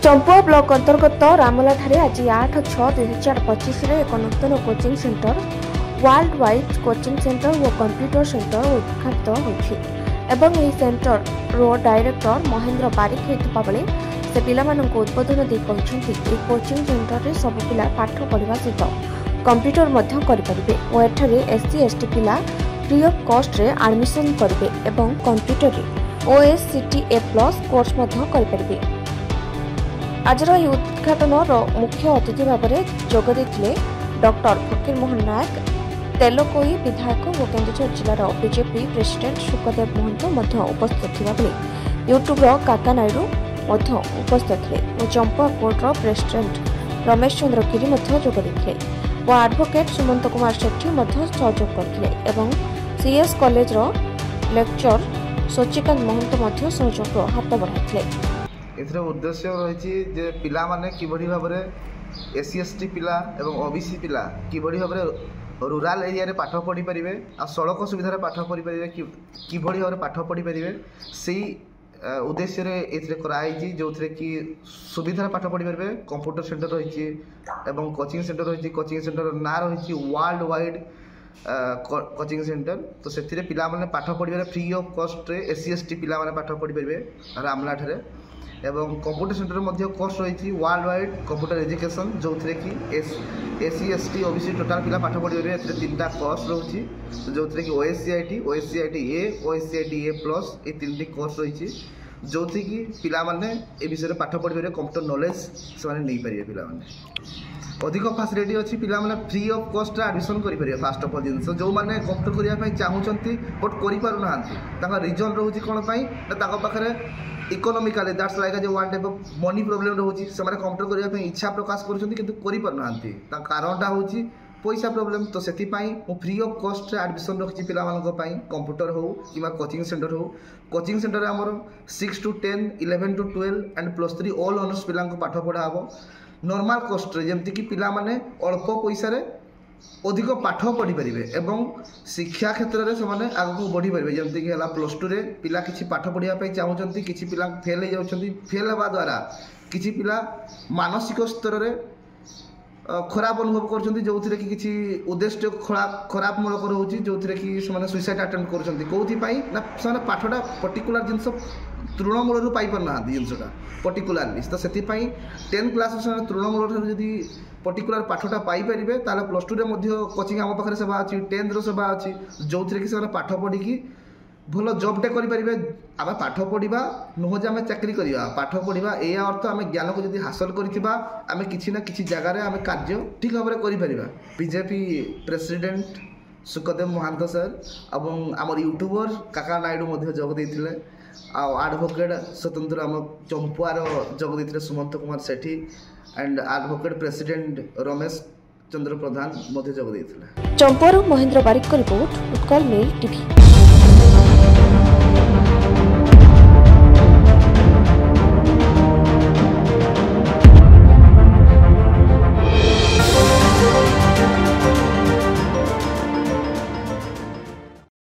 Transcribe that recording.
Champua block अंतर्गत रामला आज 8/6/2025 एक नूतन coaching centre world wide coaching centre और कंप्यूटर सेंटर उद्घाटित होती सेंटर रो डायरेक्टर महेंद्र बारिक होता बेले से पिलामानंको उद्बोधन दी कहते कोचिंग सेंटर रे सब पिला पाठ पढ़ा सहित कंप्यूटर मध्य करेंगे और एठारे एससी एसटी पिला फ्री ऑफ कॉस्ट रे एडमिशन करेंगे और कंप्यूटर रे OSCTA+ कोर्स मध्य करेंगे। आजर यह उद्घाटन मुख्य अतिथि भाव में जोगदे डॉक्टर फकीर मोहन नायक तेलकोई विधायक और केन्दुझर जिलार बीजेपी प्रेसिडेंट सुखदेव महंत उपस्थित थिबा बेले यूट्यूब काका नायडू उपस्थित थे और चंपुआ कोर्टर प्रेसिडेंट रमेश चंद्र गिरी जोगदे और एडवोकेट सुमंत कुमार सेठी सहयोग करते CS कॉलेज लेक्चर शशिकांत महंत सहयोग हाथ बढ़ाते। एथर उद्देश्य रही जे पिला माने किबड़ी भाव में SC ST पिला एवं OBC पिला किबड़ी भाव में रूराल एरिया रे पाठ पढ़ी पारे आ सड़क सुविधा पाठ पढ़ी पारे किबड़ी भाव में पाठ पढ़ी पारे से उद्देश्य रे कराई जो कि सुविधा पाठ पढ़ी पारे। कंप्यूटर सेंटर रही एवं कोचिंग सेंटर रही कोचिंग सेंटर ना रही वर्ल्ड वाइड कोचिंग सेंटर तो से पिला माने पाठ पढ़ी फ्री ऑफ कॉस्ट रे SC ST पिला माने पाठ पढ़ी पारे रामला ठारे एवं कंप्यूटर सेंटर मध्य कोर्स रही वर्ल्ड वाइड कंप्यूटर एजुकेशन जो थे कि SC ST OBC टोटाल पिला पाठ पढ़े तीनटा कोर्स रोचे जो थे कि OSCIT A OSCIT A+ ये तीन कोर्स रही जो थी कि पिला माने ए विषय पाठ पढ़े कंप्यूटर नॉलेज से नहीं पारे पिला माने अधिक फैसिलिटी अच्छी पिला माने फ्री ऑफ कॉस्ट एडमिशन करेंगे। फास्ट ऑफ ऑल जिनस जो मैंने कंप्यूटर करने चाहूँगी बट कर रिजन रोचे कौन पाखे इकोनॉमिकली दैट्स लाइक जो one type of money problem रोचे से कंप्यूटर करने इच्छा प्रकाश करें कारणटा हूँ पैसा प्रॉब्लम तो से फ्री ऑफ कॉस्ट एडमिशन रखी पिला कंप्यूटर हो कि कोचिंग सेंटर हो कोचिंग सेंटर आमर 6 to 10 11 to 12 and +3 all honours पिला पाठ पढ़ा हम नॉर्मल कॉस्ट जमती कि पिला माने अल्प पैसा अधिक पाठ पढ़ी पारे एवं शिक्षा क्षेत्र में से आगे बढ़ी पारे जमती कि +2 रे पिला किसी पाठ पढ़ाई चाहूँगी किसी पिला फेल हो जाती फेल हवा द्वारा किसी पिला मानसिक स्तर में खराब अनुभव कर जो कि किसी उद्देश्य खराब मूलक रोचे जो कि सुइसाइड अटेम्प्ट कर पाठटा पर्टिकुलर जिनस तृणमूल पाईपारना जिनसा पर्टिकुलारली तो से 10 क्लास तृणमूल जदि पर्टिकुलर पाठटा पाइपर ताल +2 रे कोचिंग आम पाखे सेवा अच्छी 10th सेवा अच्छी जो थी कि पाठ पढ़ी भल जॉबटे करें आम पाठ पढ़ा नुह जे आम चाकरी करवा पाठ पढ़ा या अर्थ आम ज्ञान को जब हासिल करें किसी ना किसी जगार आम कार्य ठीक भाव में कर BJP president Sukhdev Mahant sir और आम यूट्यूबर काका नायडू जोगदे एडवोकेट स्वतंत्र आम चंपुआर जोगदे Sumant Kumar Sethi and advocate president Ramesh Chandra Pradhan जोगदे। चंपुआर Mahendra Barik report Utkal mail TV.